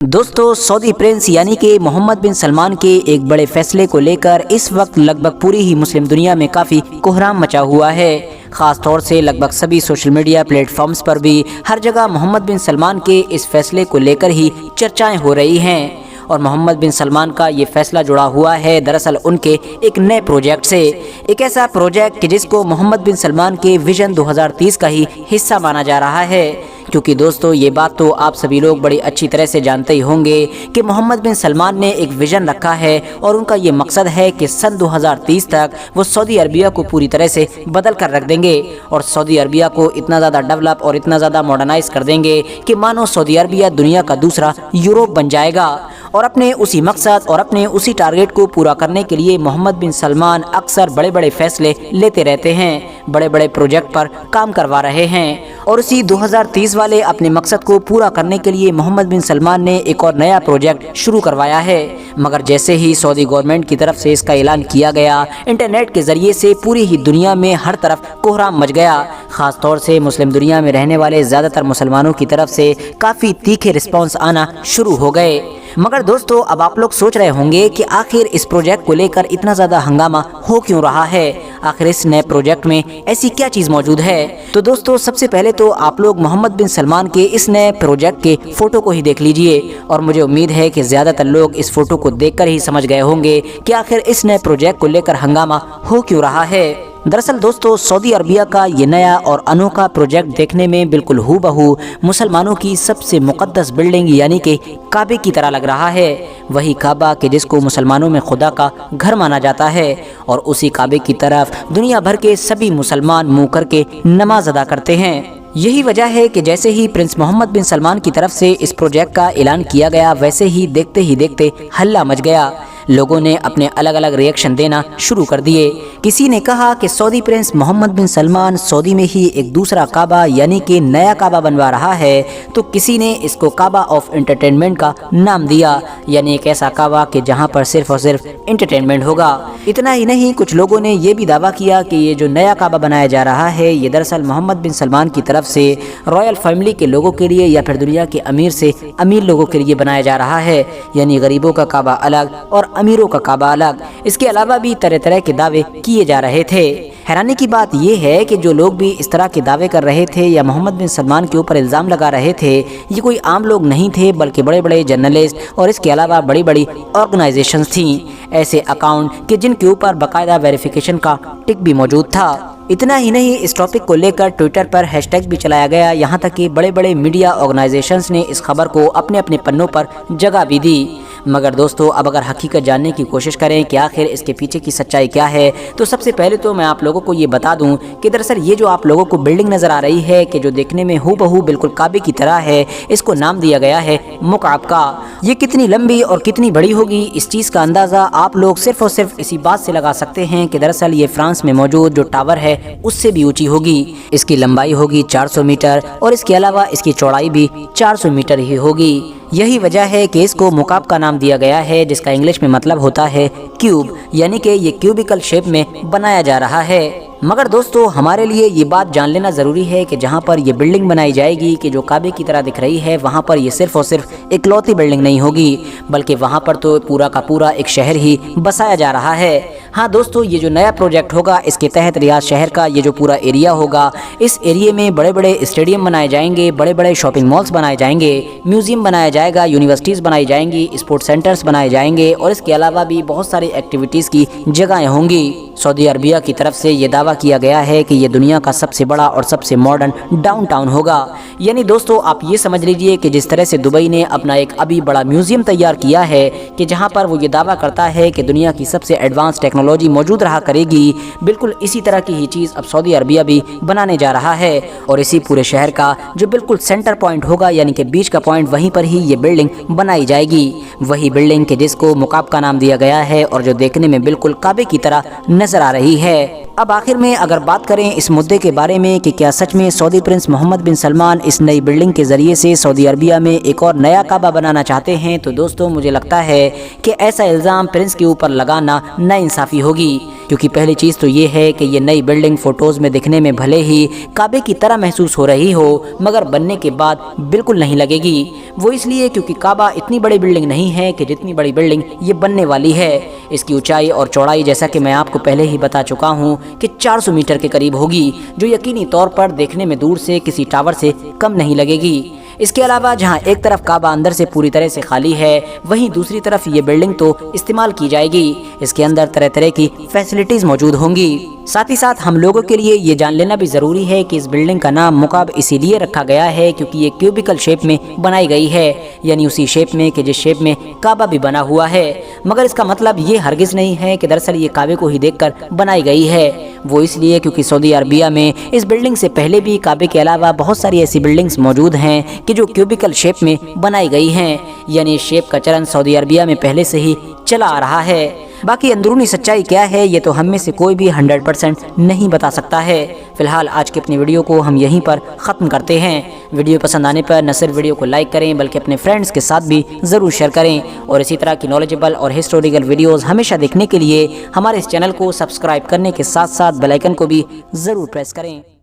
दोस्तों, Saudi Prince यानी कि मोहम्मद बिन सलमान के एक बड़े फैसले को लेकर इस वक्त लगभग पूरी ही मुस्लिम दुनिया में काफ़ी कोहराम मचा हुआ है। ख़ास तौर से लगभग सभी सोशल मीडिया प्लेटफॉर्म्स पर भी हर जगह मोहम्मद बिन सलमान के इस फैसले को लेकर ही चर्चाएं हो रही हैं। और मोहम्मद बिन सलमान का ये फैसला जुड़ा हुआ है दरअसल उनके एक नए प्रोजेक्ट से, एक ऐसा प्रोजेक्ट कि जिसको मोहम्मद बिन सलमान के विजन 2030 का ही हिस्सा माना जा रहा है। क्योंकि दोस्तों, ये बात तो आप सभी लोग बड़ी अच्छी तरह से जानते ही होंगे कि मोहम्मद बिन सलमान ने एक विजन रखा है और उनका ये मकसद है कि सन 2030 तक वो सऊदी अरबिया को पूरी तरह से बदल कर रख देंगे और सऊदी अरबिया को इतना ज़्यादा डेवलप और इतना ज़्यादा मॉडर्नाइज कर देंगे कि मानो सऊदी अरबिया दुनिया का दूसरा यूरोप बन जाएगा। और अपने उसी मकसद और अपने उसी टारगेट को पूरा करने के लिए मोहम्मद बिन सलमान अक्सर बड़े बड़े फैसले लेते रहते हैं, बड़े बड़े प्रोजेक्ट पर काम करवा रहे हैं। और उसी 2030 वाले अपने मकसद को पूरा करने के लिए मोहम्मद बिन सलमान ने एक और नया प्रोजेक्ट शुरू करवाया है। मगर जैसे ही सऊदी गवर्नमेंट की तरफ से इसका ऐलान किया गया, इंटरनेट के ज़रिए से पूरी ही दुनिया में हर तरफ कोहराम मच गया। ख़ास तौर से मुस्लिम दुनिया में रहने वाले ज़्यादातर मुसलमानों की तरफ से काफ़ी तीखे रिस्पॉन्स आना शुरू हो गए। मगर दोस्तों, अब आप लोग सोच रहे होंगे कि आखिर इस प्रोजेक्ट को लेकर इतना ज़्यादा हंगामा हो क्यों रहा है, आखिर इस नए प्रोजेक्ट में ऐसी क्या चीज़ मौजूद है। तो दोस्तों, सबसे पहले तो आप लोग मोहम्मद बिन सलमान के इस नए प्रोजेक्ट के फ़ोटो को ही देख लीजिए और मुझे उम्मीद है कि ज़्यादातर लोग इस फ़ोटो को देखकर ही समझ गए होंगे कि आखिर इस नए प्रोजेक्ट को लेकर हंगामा हो क्यों रहा है। दरअसल दोस्तों, सऊदी अरबिया का ये नया और अनोखा प्रोजेक्ट देखने में बिल्कुल हूबहू मुसलमानों की सबसे मुक़द्दस बिल्डिंग यानी कि काबे की तरह लग रहा है। वही काबा कि जिसको मुसलमानों में खुदा का घर माना जाता है और उसी काबे की तरफ दुनिया भर के सभी मुसलमान मुँह करके नमाज अदा करते हैं। यही वजह है कि जैसे ही प्रिंस मोहम्मद बिन सलमान की तरफ से इस प्रोजेक्ट का ऐलान किया गया, वैसे ही देखते हल्ला मच गया। लोगों ने अपने अलग अलग रिएक्शन देना शुरू कर दिए। किसी ने कहा कि सऊदी प्रिंस मोहम्मद बिन सलमान सऊदी में ही एक दूसरा काबा यानी कि नया काबा बनवा रहा है, तो किसी ने इसको काबा ऑफ एंटरटेनमेंट का नाम दिया, यानी एक ऐसा काबा कि जहां पर सिर्फ और सिर्फ एंटरटेनमेंट होगा। इतना ही नहीं, कुछ लोगों ने ये भी दावा किया कि ये जो नया काबा बनाया जा रहा है, ये दरअसल मोहम्मद बिन सलमान की तरफ से रॉयल फैमिली के लोगों के लिए या फिर दुनिया के अमीर से अमीर लोगों के लिए बनाया जा रहा है, यानी गरीबों का काबा अलग और अमीरों का काबा अलग। इसके अलावा भी तरह तरह के दावे किए जा रहे थे। हैरानी की बात यह है कि जो लोग भी इस तरह के दावे कर रहे थे या मोहम्मद बिन सलमान के ऊपर इल्ज़ाम लगा रहे थे, ये कोई आम लोग नहीं थे, बल्कि बड़े बड़े जर्नलिस्ट और इसके अलावा बड़ी बड़ी ऑर्गेनाइजेशंस थीं, ऐसे अकाउंट कि जिनके ऊपर बाकायदा वेरिफिकेशन का टिक भी मौजूद था। इतना ही नहीं, इस टॉपिक को लेकर ट्विटर पर हैशटैग भी चलाया गया, यहाँ तक कि बड़े बड़े मीडिया ऑर्गेनाइजेशंस ने इस खबर को अपने अपने पन्नों पर जगह भी दी। मगर दोस्तों, अब अगर हकीकत जानने की कोशिश करें कि आखिर इसके पीछे की सच्चाई क्या है, तो सबसे पहले तो मैं आप लोगों को ये बता दूं कि दरअसल ये जो आप लोगों को बिल्डिंग नज़र आ रही है कि जो देखने में हूबहू बिल्कुल काबे की तरह है, इसको नाम दिया गया है मुकाब का। ये कितनी लंबी और कितनी बड़ी होगी, इस चीज़ का अंदाज़ा आप लोग सिर्फ और सिर्फ इसी बात से लगा सकते हैं कि दरअसल ये फ्रांस में मौजूद जो टावर है उससे भी ऊंची होगी। इसकी लंबाई होगी 400 मीटर और इसके अलावा इसकी चौड़ाई भी 400 मीटर ही होगी। यही वजह है कि इसको मुकाब का नाम दिया गया है, जिसका इंग्लिश में मतलब होता है क्यूब, यानी कि ये क्यूबिकल शेप में बनाया जा रहा है। मगर दोस्तों, हमारे लिए ये बात जान लेना ज़रूरी है कि जहाँ पर ये बिल्डिंग बनाई जाएगी कि जो काबे की तरह दिख रही है, वहाँ पर ये सिर्फ और सिर्फ इकलौती बिल्डिंग नहीं होगी, बल्कि वहाँ पर तो पूरा का पूरा एक शहर ही बसाया जा रहा है। हाँ दोस्तों, ये जो नया प्रोजेक्ट होगा, इसके तहत रियाद शहर का ये जो पूरा एरिया होगा, इस एरिया में बड़े बड़े स्टेडियम बनाए जाएंगे, बड़े बड़े शॉपिंग मॉल्स बनाए जाएंगे, म्यूज़ियम बनाया जाएगा, यूनिवर्सिटीज़ बनाई जाएंगी, स्पोर्ट्स सेंटर्स बनाए जाएंगे और इसके अलावा भी बहुत सारी एक्टिविटीज़ की जगहें होंगी। सऊदी अरबिया की तरफ से ये दावा किया गया है कि ये दुनिया का सबसे बड़ा और सबसे मॉडर्न डाउनटाउन होगा। यानी दोस्तों, आप ये समझ लीजिए कि जिस तरह से दुबई ने अपना एक अभी बड़ा म्यूज़ियम तैयार किया है कि जहाँ पर वो ये दावा करता है कि दुनिया की सबसे एडवांस टेक्नोलॉजी मौजूद रहा करेगी, बिल्कुल इसी तरह की ही चीज़ अब सऊदी अरबिया भी बनाने जा रहा है। और इसी पूरे शहर का जो बिल्कुल सेंटर पॉइंट होगा, यानी कि बीच का पॉइंट, वहीं पर ही ये बिल्डिंग बनाई जाएगी। वही बिल्डिंग के जिसको मुकाब का नाम दिया गया है और जो देखने में बिल्कुल काबे की तरह नजर आ रही है। अब आखिर में अगर बात करें इस मुद्दे के बारे में कि क्या सच में सऊदी प्रिंस मोहम्मद बिन सलमान इस नई बिल्डिंग के ज़रिए से सऊदी अरबिया में एक और नया काबा बनाना चाहते हैं, तो दोस्तों मुझे लगता है कि ऐसा इल्ज़ाम प्रिंस के ऊपर लगाना नाइंसाफ़ी होगी। क्योंकि पहली चीज़ तो ये है कि ये नई बिल्डिंग फ़ोटोज़ में दिखने में भले ही काबे की तरह महसूस हो रही हो, मगर बनने के बाद बिल्कुल नहीं लगेगी। वो इसलिए क्योंकि काबा इतनी बड़ी बिल्डिंग नहीं है कि जितनी बड़ी बिल्डिंग ये बनने वाली है। इसकी ऊंचाई और चौड़ाई जैसा कि मैं आपको पहले ही बता चुका हूँ कि 400 मीटर के करीब होगी, जो यकीनी तौर पर देखने में दूर से किसी टावर से कम नहीं लगेगी। इसके अलावा जहां एक तरफ काबा अंदर से पूरी तरह से खाली है, वहीं दूसरी तरफ ये बिल्डिंग तो इस्तेमाल की जाएगी। इसके अंदर तरह तरह की फैसिलिटीज़ मौजूद होंगी। साथ ही साथ हम लोगों के लिए ये जान लेना भी ज़रूरी है कि इस बिल्डिंग का नाम मुकाब इसीलिए रखा गया है क्योंकि ये क्यूबिकल शेप में बनाई गई है, यानी उसी शेप में कि जिस शेप में काबा भी बना हुआ है। मगर इसका मतलब ये हरगिज़ नहीं है कि दरअसल ये काबे को ही देखकर बनाई गई है। वो इसलिए क्योंकि सऊदी अरबिया में इस बिल्डिंग से पहले भी काबे के अलावा बहुत सारी ऐसी बिल्डिंग्स मौजूद हैं कि जो क्यूबिकल शेप में बनाई गई हैं, यानी इस शेप का चलन सऊदी अरबिया में पहले से ही चला आ रहा है। बाकी अंदरूनी सच्चाई क्या है ये तो हम में से कोई भी 100% नहीं बता सकता है। फिलहाल आज की अपनी वीडियो को हम यहीं पर ख़त्म करते हैं। वीडियो पसंद आने पर न सिर्फ वीडियो को लाइक करें बल्कि अपने फ्रेंड्स के साथ भी ज़रूर शेयर करें, और इसी तरह की नॉलेजेबल और हिस्टोरिकल वीडियोज़ हमेशा देखने के लिए हमारे इस चैनल को सब्सक्राइब करने के साथ साथ बेल आइकन को भी ज़रूर प्रेस करें।